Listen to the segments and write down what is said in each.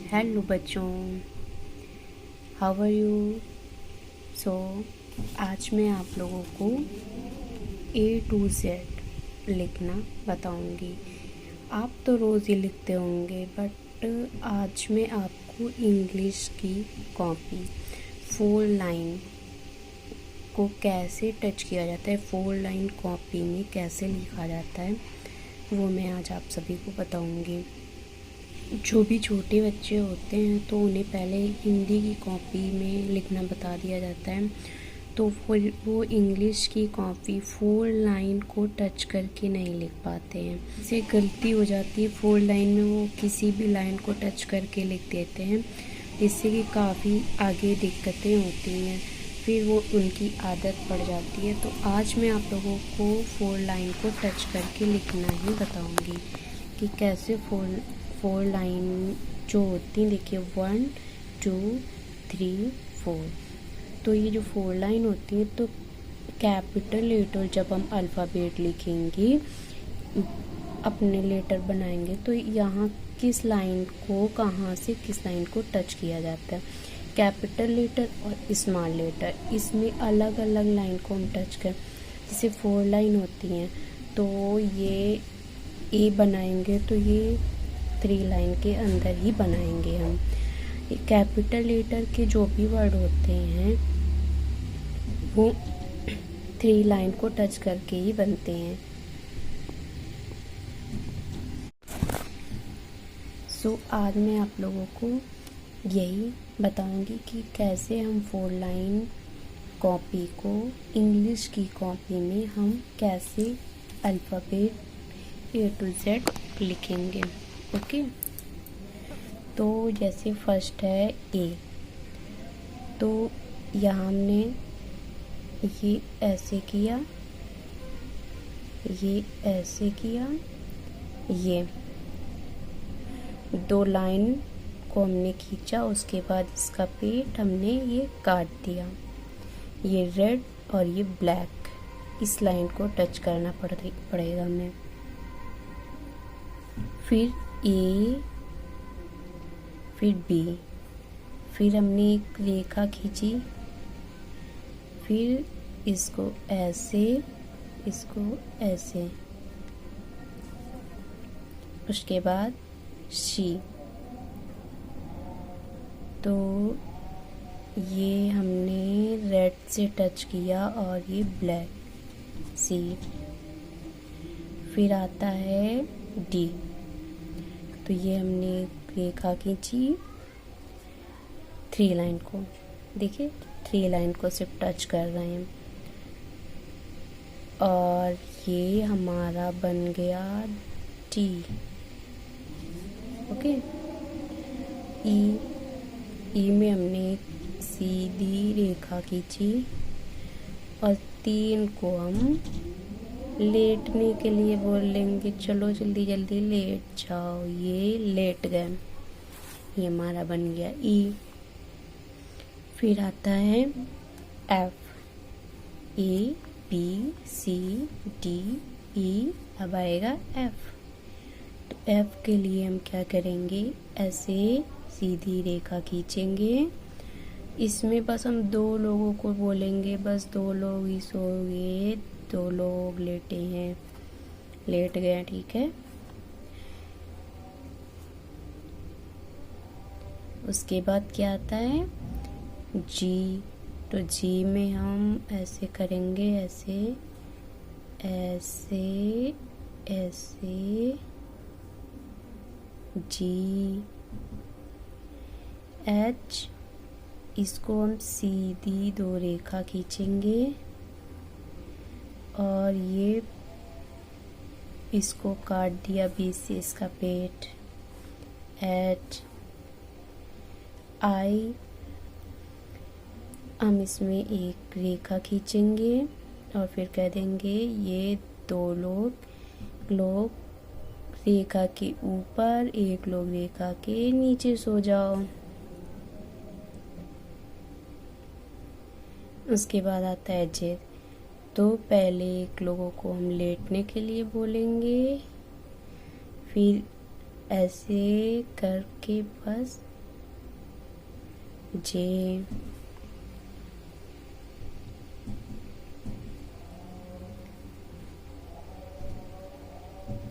Hello बच्चों, how are you. सो आज मैं आप लोगों को A to Z लिखना बताऊंगी। आप तो रोज़ ही लिखते होंगे, बट आज मैं आपको इंग्लिश की कॉपी 4 लाइन को कैसे टच किया जाता है, 4 लाइन कॉपी में कैसे लिखा जाता है, वो मैं आज आप सभी को बताऊंगी। जो भी छोटे बच्चे होते हैं तो उन्हें पहले हिंदी की कॉपी में लिखना बता दिया जाता है, तो फिर वो इंग्लिश की कॉपी 4 लाइन को टच करके नहीं लिख पाते हैं। इससे गलती हो जाती है, 4 लाइन में वो किसी भी लाइन को टच करके लिख देते हैं, जिससे कि काफ़ी आगे दिक्कतें होती हैं, फिर वो उनकी आदत पड़ जाती है। तो आज मैं आप लोगों को 4 लाइन को टच करके लिखना ही बताऊंगी कि कैसे फोर लाइन जो होती हैं। देखिए 1 2 3 4। तो ये जो 4 लाइन होती है, तो कैपिटल लेटर जब हम अल्फ़ाबेट लिखेंगे, अपने लेटर बनाएंगे, तो यहाँ किस लाइन को कहाँ से किस लाइन को टच किया जाता है। कैपिटल लेटर और स्मॉल लेटर, इसमें अलग अलग लाइन को हम टच कर, जैसे 4 लाइन होती हैं तो ये ए बनाएंगे, तो ये 3 लाइन के अंदर ही बनाएंगे हम। कैपिटल लेटर के जो भी वर्ड होते हैं वो 3 लाइन को टच करके ही बनते हैं। सो आज मैं आप लोगों को यही बताऊंगी कि कैसे हम 4 लाइन कॉपी को इंग्लिश की कॉपी में हम कैसे अल्फ़ाबेट A to Z लिखेंगे। ओके, तो जैसे फर्स्ट है ए, तो यहाँ हमने ये ऐसे किया, ये ऐसे किया, ये 2 लाइन को हमने खींचा, उसके बाद इसका पेट हमने ये काट दिया, ये रेड और ये ब्लैक, इस लाइन को टच करना पड़ेगा हमें। फिर ए, फिर बी, फिर हमने एक रेखा खींची, फिर इसको ऐसे, इसको ऐसे, उसके बाद सी, तो ये हमने रेड से टच किया और ये ब्लैक, सी। फिर आता है डी, तो ये हमने रेखा खींची 3 लाइन को, देखिए 3 लाइन को सिर्फ टच कर रहे हैं, और ये हमारा बन गया टी। ओके, ई में हमने सीधी रेखा खींची और 3 को हम लेटने के लिए बोल लेंगे, चलो जल्दी जल्दी लेट जाओ, ये लेट गए, ये हमारा बन गया ई। फिर आता है F, A B C D E, अब आएगा एफ। तो एफ के लिए हम क्या करेंगे, ऐसे सीधी रेखा खींचेंगे, इसमें बस हम 2 लोगों को बोलेंगे, बस 2 लोग ही सो गए, 2 लोग लेटे हैं, लेट गए, ठीक है। उसके बाद क्या आता है जी, तो जी में हम ऐसे करेंगे, ऐसे ऐसे ऐसे, जी। एच, इसको हम सीधी 2 रेखा खींचेंगे और ये इसको काट दिया बीच से, इसका पेट, एच। आई, हम इसमें एक रेखा खींचेंगे और फिर कह देंगे ये 2 लोग रेखा के ऊपर, 1 लोग रेखा के नीचे सो जाओ। उसके बाद आता है जेड, तो पहले 1 लोगों को हम लेटने के लिए बोलेंगे, फिर ऐसे करके बस जे,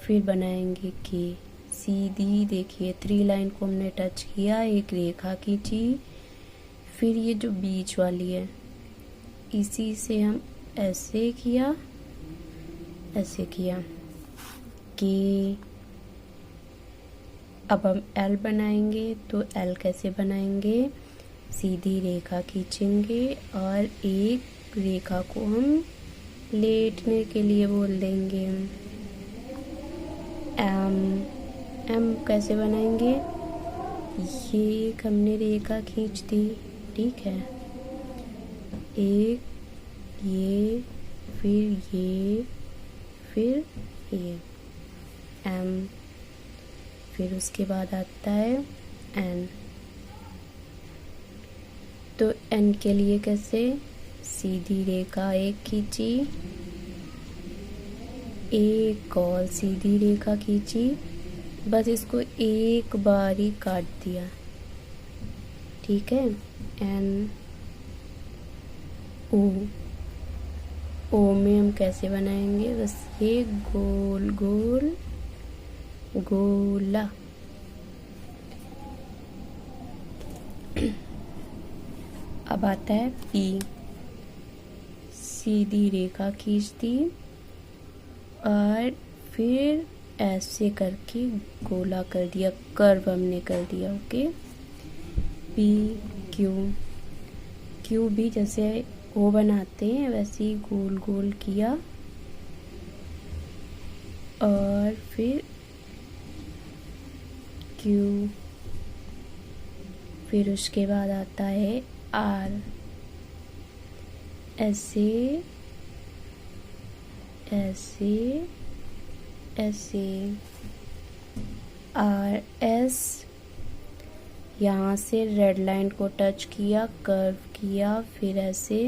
फिर बनाएंगे के। सीधी देखिए 3 लाइन को हमने टच किया, एक रेखा खींची, फिर ये जो बीच वाली है इसी से हम ऐसे किया, ऐसे किया कि अब हम एल बनाएंगे। तो एल कैसे बनाएंगे, सीधी रेखा खींचेंगे और एक रेखा को हम लेटने के लिए बोल देंगे एम। एम कैसे बनाएंगे, ये एक हमने रेखा खींच दी, ठीक है, एक ये, फिर ये, फिर ये एम। फिर उसके बाद आता है एन। तो एन के लिए कैसे, सीधी रेखा एक खींची, एक और सीधी रेखा खींची, बस इसको एक बार ही काट दिया, ठीक है। एन ओ, ओ में हम कैसे बनाएंगे, बस ये गोल गोल गोला। अब आता है पी, सीधी रेखा खींच दी और फिर ऐसे करके गोला कर दिया, कर्व हमने कर दिया, ओके। पी क्यू, क्यू भी जैसे ओ बनाते हैं वैसे ही गोल गोल किया और फिर क्यू। फिर उसके बाद आता है आर, ऐसे ऐसे ऐसे, आर एस, यहाँ से रेड लाइन को टच किया, कर्व किया, फिर ऐसे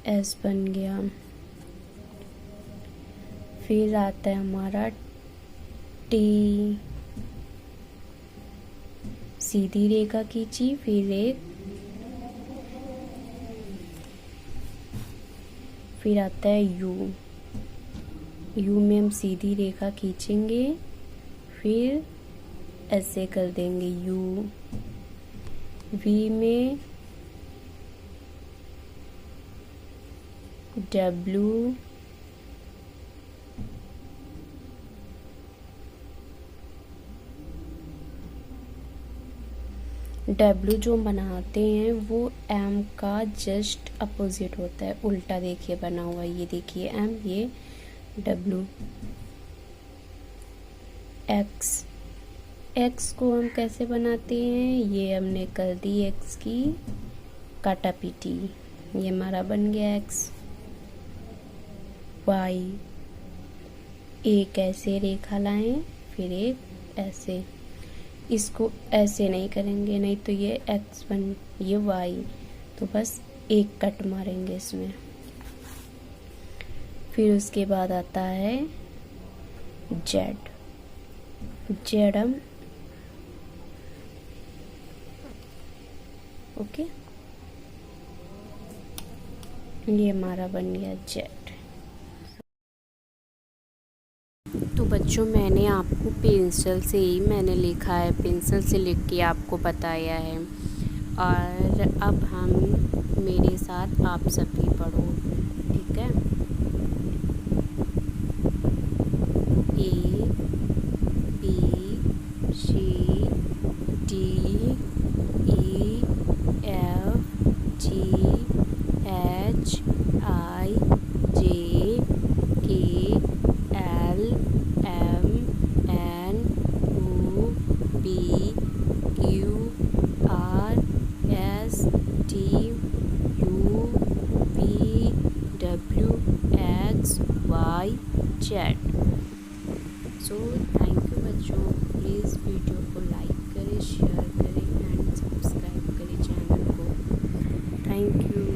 एस बन गया। फिर आता है हमारा टी, सीधी रेखा खींची, फिर एक, फिर आता है यू। यू में हम सीधी रेखा खींचेंगे, फिर ऐसे कर देंगे यू। वी में डब्ल्यू, डब्ल्यू जो बनाते हैं वो एम का जस्ट अपोजिट होता है, उल्टा देखिए बना हुआ, ये देखिए एम, ये डब्ल्यू। एक्स, एक्स को हम कैसे बनाते हैं, ये हमने कर दी एक्स की काटापीटी, ये हमारा बन गया एक्स। वाई, एक ऐसे रेखा लाएं, फिर एक ऐसे, इसको ऐसे नहीं करेंगे नहीं तो ये एक्स बन, ये वाई, तो बस एक कट मारेंगे इसमें। फिर उसके बाद आता है जेड, जेड हम, ओके, ये हमारा बन गया जेड। तो बच्चों मैंने आपको पेंसिल से ही मैंने लिखा है, पेंसिल से लिख के आपको बताया है, और अब हम मेरे साथ आप सभी पढ़ो, ठीक है। A B C D E F G H I J K L M N O P Q R S T U V W X Y Z. So thank you बच्चों, प्लीज़ वीडियो को like करें, share करें and subscribe करें channel को। Thank you.